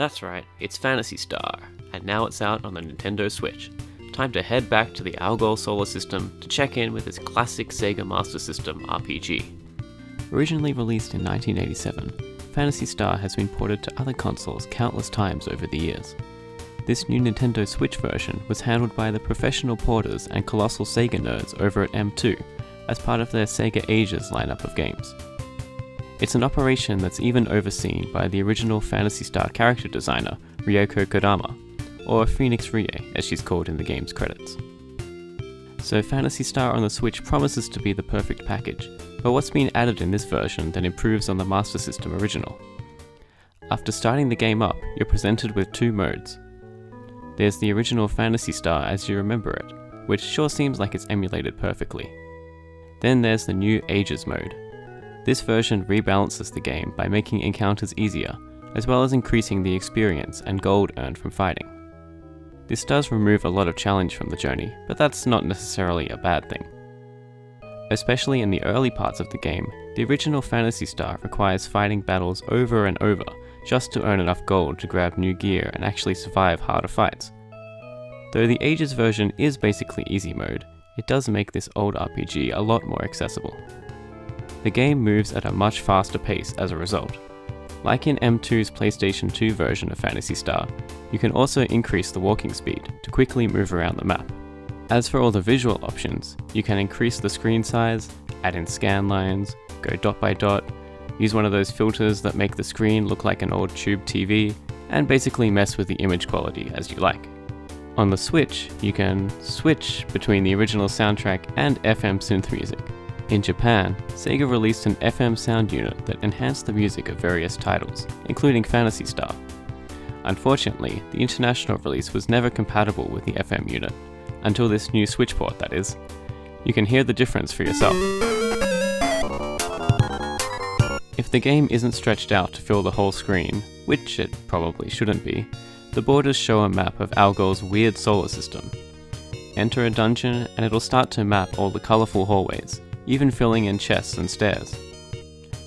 That's right, it's Phantasy Star, and now it's out on the Nintendo Switch. Time to head back to the Algol solar system to check in with its classic Sega Master System RPG. Originally released in 1987, Phantasy Star has been ported to other consoles countless times over the years. This new Nintendo Switch version was handled by the professional porters and colossal Sega nerds over at M2 as part of their Sega Ages lineup of games. It's an operation that's even overseen by the original Phantasy Star character designer, Ryoko Kodama, or Phoenix Rie as she's called in the game's credits. So Phantasy Star on the Switch promises to be the perfect package, but what's been added in this version that improves on the Master System original? After starting the game up, you're presented with two modes. There's the original Phantasy Star as you remember it, which sure seems like it's emulated perfectly. Then there's the new Ages mode. This version rebalances the game by making encounters easier, as well as increasing the experience and gold earned from fighting. This does remove a lot of challenge from the journey, but that's not necessarily a bad thing. Especially in the early parts of the game, the original Phantasy Star requires fighting battles over and over just to earn enough gold to grab new gear and actually survive harder fights. Though the Ages version is basically easy mode, it does make this old RPG a lot more accessible. The game moves at a much faster pace as a result. Like in M2's PlayStation 2 version of Phantasy Star, you can also increase the walking speed to quickly move around the map. As for all the visual options, you can increase the screen size, add in scan lines, go dot by dot, use one of those filters that make the screen look like an old tube TV, and basically mess with the image quality as you like. On the Switch, you can switch between the original soundtrack and FM synth music. In Japan, Sega released an FM sound unit that enhanced the music of various titles, including Phantasy Star. Unfortunately, the international release was never compatible with the FM unit, until this new Switch port, that is. You can hear the difference for yourself. If the game isn't stretched out to fill the whole screen, which it probably shouldn't be, the borders show a map of Algol's weird solar system. Enter a dungeon and it'll start to map all the colourful hallways, even filling in chests and stairs.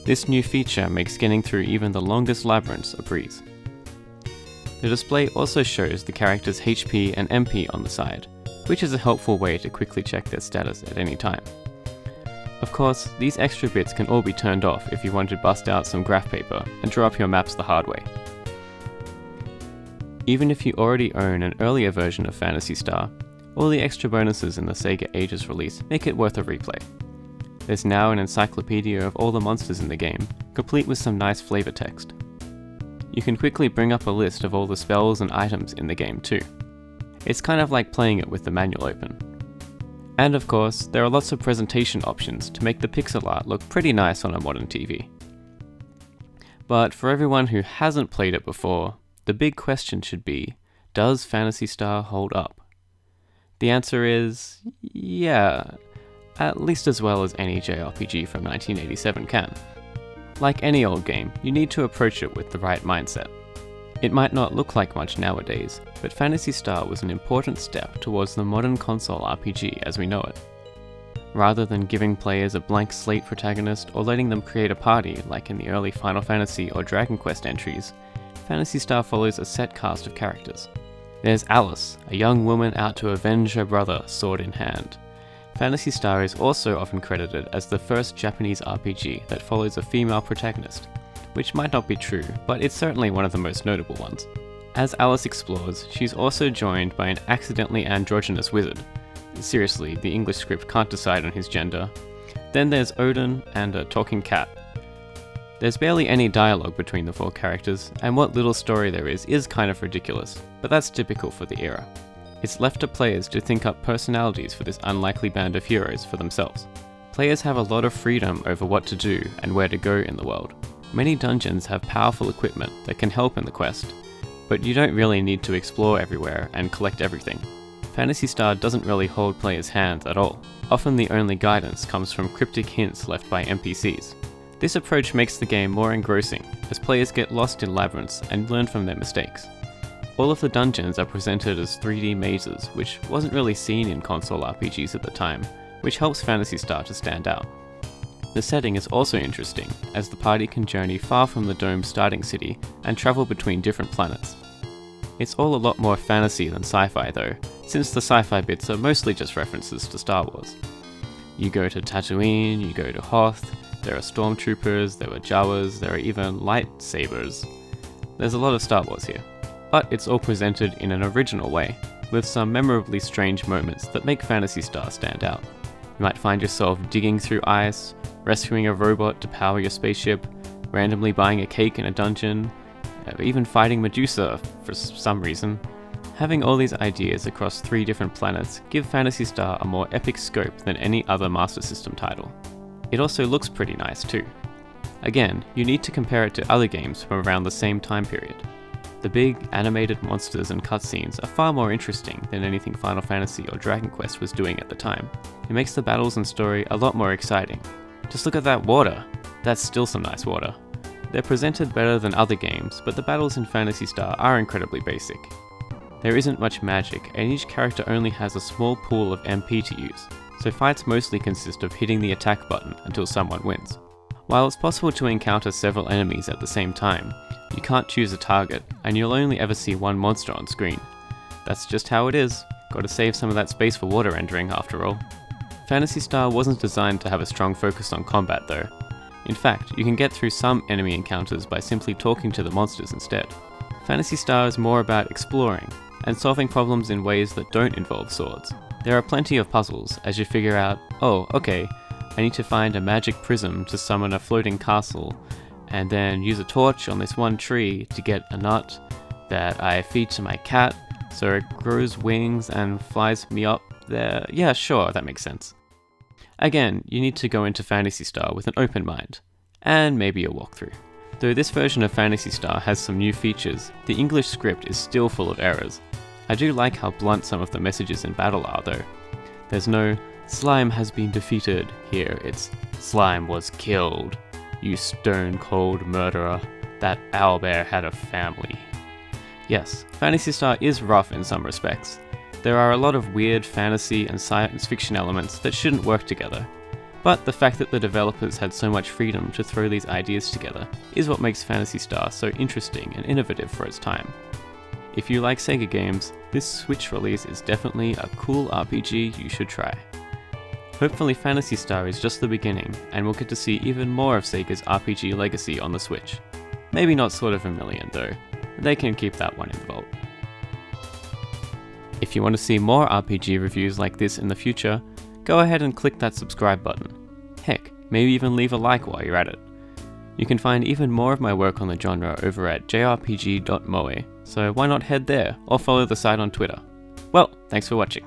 This new feature makes getting through even the longest labyrinths a breeze. The display also shows the character's HP and MP on the side, which is a helpful way to quickly check their status at any time. Of course, these extra bits can all be turned off if you want to bust out some graph paper and draw up your maps the hard way. Even if you already own an earlier version of Phantasy Star, all the extra bonuses in the Sega Ages release make it worth a replay. There's now an encyclopedia of all the monsters in the game, complete with some nice flavor text. You can quickly bring up a list of all the spells and items in the game too. It's kind of like playing it with the manual open. And of course, there are lots of presentation options to make the pixel art look pretty nice on a modern TV. But for everyone who hasn't played it before, the big question should be, does Phantasy Star hold up? The answer is, yeah, at least as well as any JRPG from 1987 can. Like any old game, you need to approach it with the right mindset. It might not look like much nowadays, but Phantasy Star was an important step towards the modern console RPG as we know it. Rather than giving players a blank slate protagonist or letting them create a party like in the early Final Fantasy or Dragon Quest entries, Phantasy Star follows a set cast of characters. There's Alice, a young woman out to avenge her brother, sword in hand. Phantasy Star is also often credited as the first Japanese RPG that follows a female protagonist, which might not be true, but it's certainly one of the most notable ones. As Alice explores, she's also joined by an accidentally androgynous wizard. Seriously, the English script can't decide on his gender. Then there's Odin and a talking cat. There's barely any dialogue between the four characters, and what little story there is kind of ridiculous, but that's typical for the era. It's left to players to think up personalities for this unlikely band of heroes for themselves. Players have a lot of freedom over what to do and where to go in the world. Many dungeons have powerful equipment that can help in the quest, but you don't really need to explore everywhere and collect everything. Phantasy Star doesn't really hold players' hands at all. Often the only guidance comes from cryptic hints left by NPCs. This approach makes the game more engrossing, as players get lost in labyrinths and learn from their mistakes. All of the dungeons are presented as 3D mazes, which wasn't really seen in console RPGs at the time, which helps Phantasy Star to stand out. The setting is also interesting, as the party can journey far from the dome's starting city and travel between different planets. It's all a lot more fantasy than sci-fi though, since the sci-fi bits are mostly just references to Star Wars. You go to Tatooine, you go to Hoth, there are stormtroopers, there are Jawas, there are even lightsabers. There's a lot of Star Wars here, but it's all presented in an original way, with some memorably strange moments that make Phantasy Star stand out. You might find yourself digging through ice, rescuing a robot to power your spaceship, randomly buying a cake in a dungeon, even fighting Medusa for some reason. Having all these ideas across 3 different planets give Phantasy Star a more epic scope than any other Master System title. It also looks pretty nice too. Again, you need to compare it to other games from around the same time period. The big, animated monsters and cutscenes are far more interesting than anything Final Fantasy or Dragon Quest was doing at the time. It makes the battles and story a lot more exciting. Just look at that water! That's still some nice water. They're presented better than other games, but the battles in Phantasy Star are incredibly basic. There isn't much magic, and each character only has a small pool of MP to use, so fights mostly consist of hitting the attack button until someone wins. While it's possible to encounter several enemies at the same time, you can't choose a target, and you'll only ever see one monster on screen. That's just how it is. Gotta save some of that space for water rendering after all. Phantasy Star wasn't designed to have a strong focus on combat though. In fact, you can get through some enemy encounters by simply talking to the monsters instead. Phantasy Star is more about exploring, and solving problems in ways that don't involve swords. There are plenty of puzzles as you figure out, oh, okay, I need to find a magic prism to summon a floating castle, and then use a torch on this one tree to get a nut that I feed to my cat, so it grows wings and flies me up there. Yeah, sure, that makes sense. Again, you need to go into Phantasy Star with an open mind, and maybe a walkthrough. Though this version of Phantasy Star has some new features, the English script is still full of errors. I do like how blunt some of the messages in battle are though. There's no, slime has been defeated here, it's, slime was killed. You stone cold murderer, that owlbear had a family. Yes, Phantasy Star is rough in some respects. There are a lot of weird fantasy and science fiction elements that shouldn't work together. But the fact that the developers had so much freedom to throw these ideas together is what makes Phantasy Star so interesting and innovative for its time. If you like Sega games, this Switch release is definitely a cool RPG you should try. Hopefully Phantasy Star is just the beginning, and we'll get to see even more of Sega's RPG legacy on the Switch. Maybe not Sword of Vermilion though, they can keep that one in the vault. If you want to see more RPG reviews like this in the future, go ahead and click that subscribe button. Heck, maybe even leave a like while you're at it. You can find even more of my work on the genre over at jrpg.moe, so why not head there, or follow the site on Twitter. Well, thanks for watching.